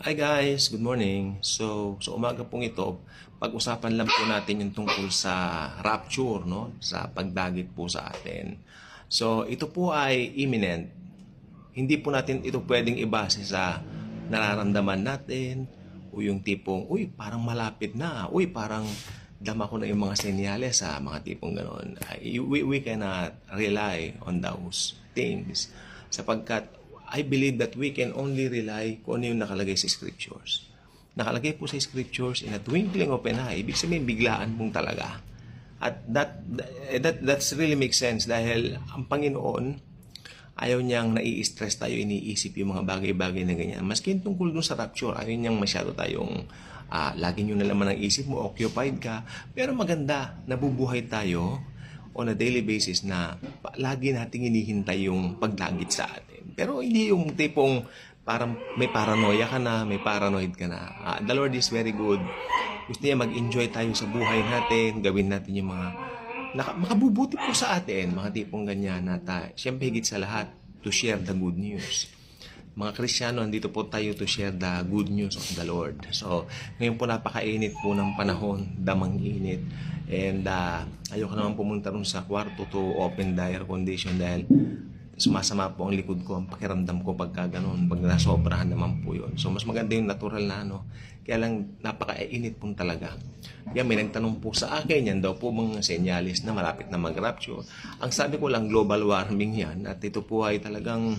Hi guys, good morning. So umaga pong ito, pag-usapan lang po natin yung tungkol sa rapture, no? Sa pagdagit po sa atin. So ito po ay imminent. Hindi po natin ito pwedeng ibase sa nararamdaman natin o yung tipong, uy, parang malapit na. Uy, parang dama ko na yung mga senyales sa mga tipong ganon. We cannot rely on those things sapagkat I believe that we can only rely kung ano yung nakalagay sa scriptures. Nakalagay po sa scriptures in a twinkling of an eye, ibig sabihin biglaan pong talaga. At that's really makes sense dahil ang Panginoon ayaw niyang nai-stress tayo, iniisip yung mga bagay-bagay na ganyan. Maski tungkol dun sa rapture, ayaw niyang masyado tayong lagi nyo na laman ang isip mo, occupied ka. Pero maganda, nabubuhay tayo on a daily basis na lagi nating hinihintay yung pagdagit sa atin. Pero hindi yung tipong parang may paranoia ka na, may paranoid ka na. The Lord is very good. Gusto niya mag-enjoy tayo sa buhay natin, gawin natin yung mga makabubuti po sa atin, mga tipong ganyan na siyempre higit sa lahat, to share the good news. Mga Kristiyano, andito po tayo to share the good news of the Lord. So, ngayon po napakainit po ng panahon, damang init. And ayoko naman pumunta rin sa kwarto to open the air condition dahil sumasama po ang likod ko, ang pakiramdam ko pagka ganun, pag nasobrahan naman po yun. So, mas maganda yung natural na kaya lang napakainit po talaga. Yan, may nagtanong po sa akin, yan daw po mga senyalis na malapit na mag-rapture. Ang sabi ko lang, global warming yan at ito po ay talagang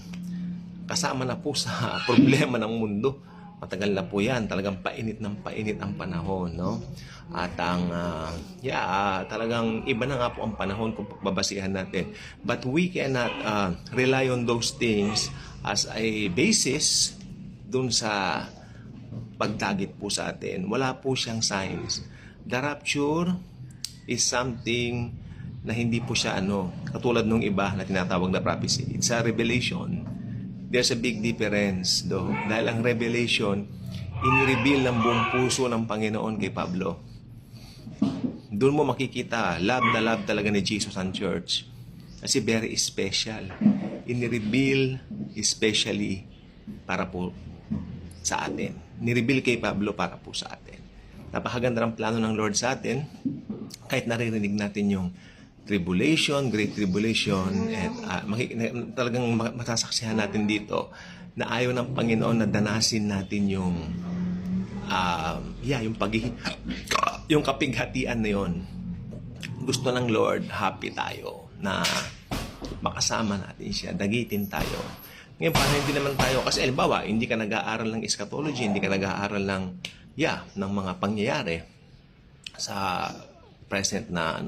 kasama na po sa problema ng mundo. Matagal na po yan. Talagang painit ng painit ang panahon, no? At ang, talagang iba na nga po ang panahon kung babasihan natin. But we cannot rely on those things as a basis dun sa pagdagit po sa atin. Wala po siyang signs. The rapture is something na hindi po siya katulad nung iba na tinatawag na prophecy. It's a revelation. There's a big difference though. Dahil ang revelation, in-reveal ng buong puso ng Panginoon kay Pablo. Doon mo makikita, love na love talaga ni Jesus ang church. Kasi very special. In-reveal especially para po sa atin. Ni-reveal kay Pablo para po sa atin. Napakaganda ng plano ng Lord sa atin. Kahit naririnig natin yung tribulation, great tribulation, at talagang masasaksihan natin dito na ayaw ng Panginoon na danasin natin yung yung kapighatian na yon. Gusto ng Lord, happy tayo na makasama natin siya, dagitin tayo. Ngayon, paano hindi naman tayo, kasi halimbawa, hindi ka nag-aaral ng eschatology, hindi ka nag-aaral ng mga pangyayari sa present na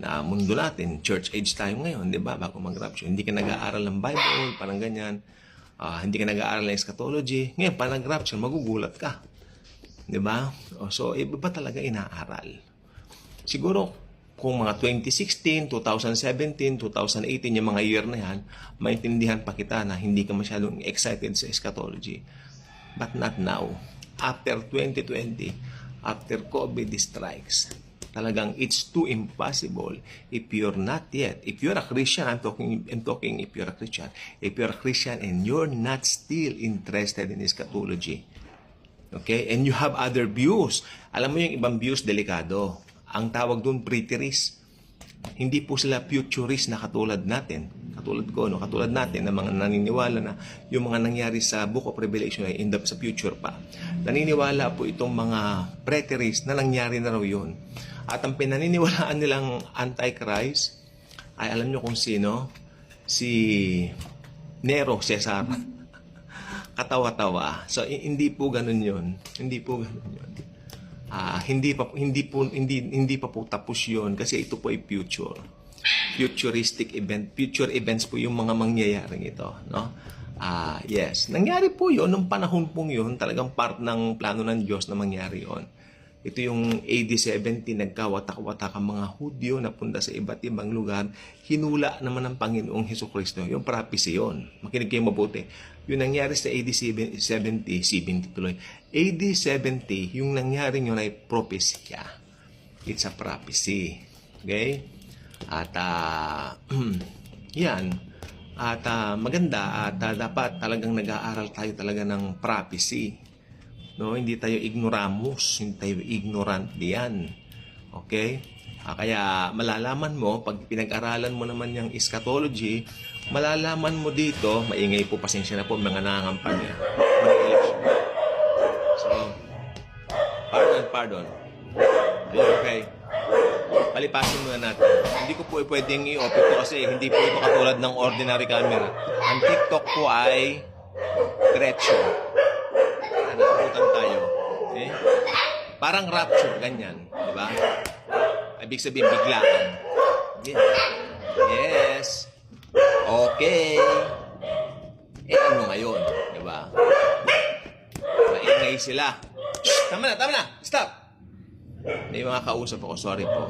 na mundo natin, church age tayo ngayon, di ba? Bago mag-rapture. Hindi ka nag-aaral ng Bible, parang ganyan. Hindi ka nag-aaral ng eschatology. Ngayon, pa nag-rapture, magugulat ka. Di ba? So, iba pa talaga inaaral. Siguro, kung mga 2016, 2017, 2018, yung mga year na yan, maintindihan pa kita na hindi ka masyadong excited sa eschatology. But not now. After 2020, after COVID strikes, talagang it's too impossible if you're not yet. If you're a Christian, I'm talking if you're a Christian. If you're a Christian and you're not still interested in eschatology, okay? And you have other views. Alam mo yung ibang views, delikado. Ang tawag doon, preterist. Hindi po sila futurist na katulad natin. Katulad ko, katulad natin na mga naniniwala na yung mga nangyari sa Book of Revelation ay sa future pa. Naniniwala po itong mga preterist na nangyari na raw yun. At ang pinaniniwalaan nilang Antichrist ay alam nyo kung sino? Si Nero Caesar. Katawa-tawa. So hindi po ganoon 'yon. Hindi po ganoon 'yon. Hindi pa po tapos 'yon kasi ito po ay future. Futuristic event. Future events po yung mga mangyayaring ito, no? Yes, nangyari po 'yon nung panahon pong 'yon, talagang part ng plano ng Diyos na mangyari 'yon. Ito yung AD 70, nagkawatak-watak ang mga Hudyo na punta sa iba't ibang lugar. Hinula naman ng Panginoong Hesukristo. Yung prophecy yun. Makinig kayo mabuti. Yung nangyari sa AD 70 tuloy. AD 70, yung nangyari yun ay propesya. It's a prophecy. Okay? At, yan. At maganda at dapat talagang nag-aaral tayo talaga ng prophecy. No, hindi tayo ignoramus, hindi tayo ignorant diyan. Okay? Kaya malalaman mo, pag pinag-aralan mo naman yung eschatology, malalaman mo dito, maingay po, pasensya na po, mga nangangampanya. So, pardon. Okay. Palipasin muna natin. Hindi ko po pwedeng i-off ito kasi hindi po ito katulad ng ordinary camera. Ang TikTok po ay diretso. Nakakutan tayo. Okay? Parang rapture, ganyan. Di ba? Ibig sabihin, biglaan. Yes. Okay. Ano ngayon? Di ba? Maingay sila. Shh, tama na. Stop. May mga kausap ako. Sorry po.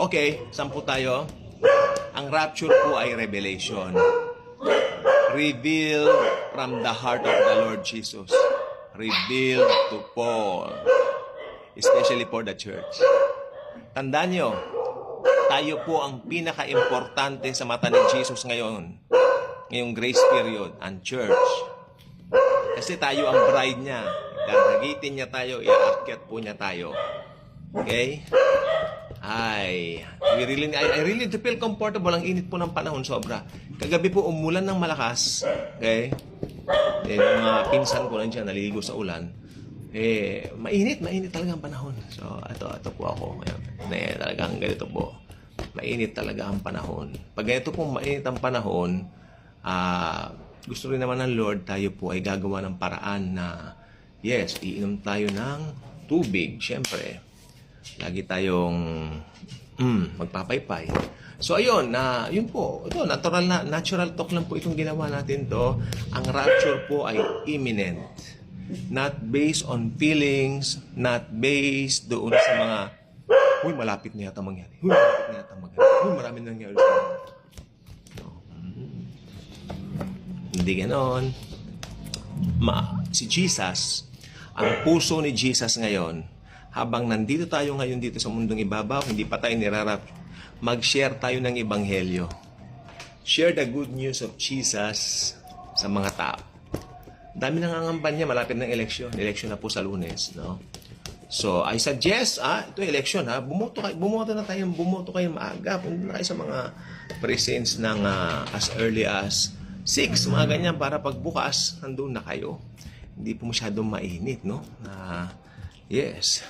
Okay, saan po tayo? Ang rapture po ay revelation. Revealed from the heart of the Lord Jesus. Revealed to Paul. Especially for the church. Tandaan nyo, tayo po ang pinaka-importante sa mata ni Jesus ngayon. Ngayong grace period, ang church. Kasi tayo ang bride niya. Dadagitin niya tayo, iaakyat po niya tayo. Okay? I really feel comfortable. Ang init po ng panahon, sobra. Kagabi po, umulan ng malakas. Okay? Yung mga pinsan ko nandiyan, naliligo sa ulan. Mainit talaga ang panahon. So, ito po ako. Talagang ganito po. Mainit talaga ang panahon. Pag ganito po mainit ang panahon, gusto rin naman ng Lord, tayo po ay gagawa ng paraan na, yes, iinom tayo ng tubig. Siyempre, lagi tayong magpapaypay. So, ayun, yun po. Ito, natural talk lang po itong ginawa natin to. Ang rapture po ay imminent. Not based on feelings, not based doon sa mga, malapit na yata mangyari. Marami na nangyari sa mga. Hindi ganon. Si Jesus, ang puso ni Jesus ngayon, habang nandito tayo ngayon dito sa mundong ibabaw, hindi pa tayo nirarap, mag-share tayo ng ebanghelyo. Share the good news of Jesus sa mga tao. Dami nangangamba niya, malapit ng eleksyon. Eleksyon na po sa Lunes, no? So, I suggest, ito eleksyon, bumoto kayo maaga. Punta na kayo sa mga precincts ng as early as 6, mga ganyan, para pagbukas, nandun na kayo. Hindi po masyadong mainit, no? Yes.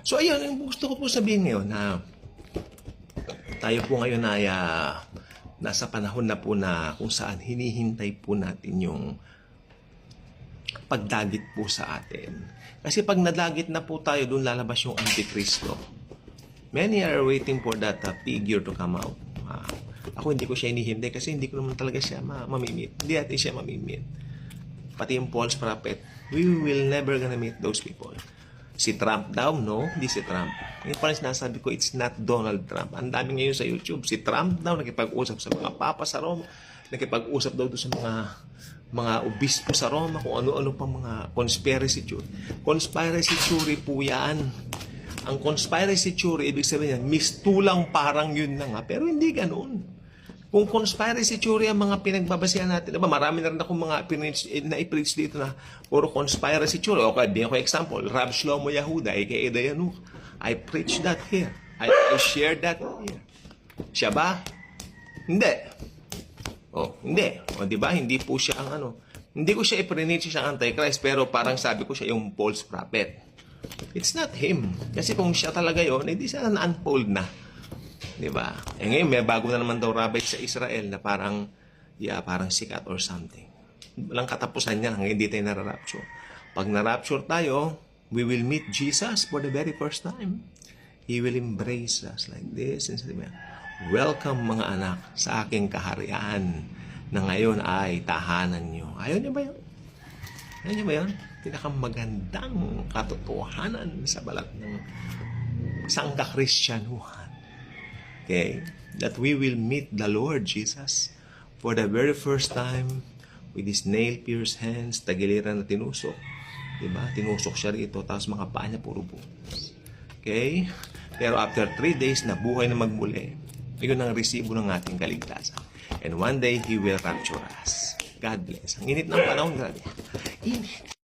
So, ayun, yung gusto ko po sabihin ngayon na tayo po ngayon ay nasa panahon na po na kung saan hinihintay po natin yung pagdagit po sa atin. Kasi pag nadagit na po tayo, doon lalabas yung Antikristo. Many are waiting for that figure to come out. Ako hindi ko siya hinihintay kasi hindi ko naman talaga siya mamimit. Hindi natin siya mamimit. Pati yung false prophet, we will never gonna meet those people. Si Trump daw, no? Hindi si Trump. Ngayon pala sinasabi ko, it's not Donald Trump. Ang dami ngayon sa YouTube. Si Trump daw, nakipag-usap sa mga papa sa Roma. Nakipag-usap daw doon sa mga obispo sa Roma, kung ano-ano pa mga conspiracy theory. Conspiracy theory po yan. Ang conspiracy theory, ibig sabihin yan, mistulang parang yun na nga. Pero hindi ganun. Kung conspiracy theory ang mga pinagbabasihan natin, diba, marami na rin akong mga na-preach dito na puro conspiracy theory. Okay, bigyan ko example, Rab Shlomo Yehuda, aka Dayanuk. I preach that here. I share that here. Siya ba? Hindi. Hindi. Diba? Hindi po siya ang hindi ko siya i-preach siya ang Antichrist, pero parang sabi ko siya yung false prophet. It's not him. Kasi kung siya talaga yun, hindi siya na-unfold na. Diba? Ngayon, may bago na naman daw rabbi sa Israel na parang sikat or something. Walang katapusan niya hanggang hindi tayo nararapture. Pag narapture tayo, we will meet Jesus for the very first time. He will embrace us like this. And sabi niya, welcome mga anak sa aking kaharian na ngayon ay tahanan nyo. Ayaw niyo ba yun? Ayaw niyo ba yun? Pinakamagandang katotohanan sa balat ng sangka-Kristyanuhan. Okay? That we will meet the Lord Jesus for the very first time with His nail-pierced hands, tagiliran na tinusok. Diba? Tinusok siya rito, tapos mga paa niya puro butas. Okay? Pero after 3 days, nabuhay na magmuli. Yun ang resibo ng ating kaligtasan. And one day, He will rapture us. God bless. Ang init ng panahon, grabe. Init.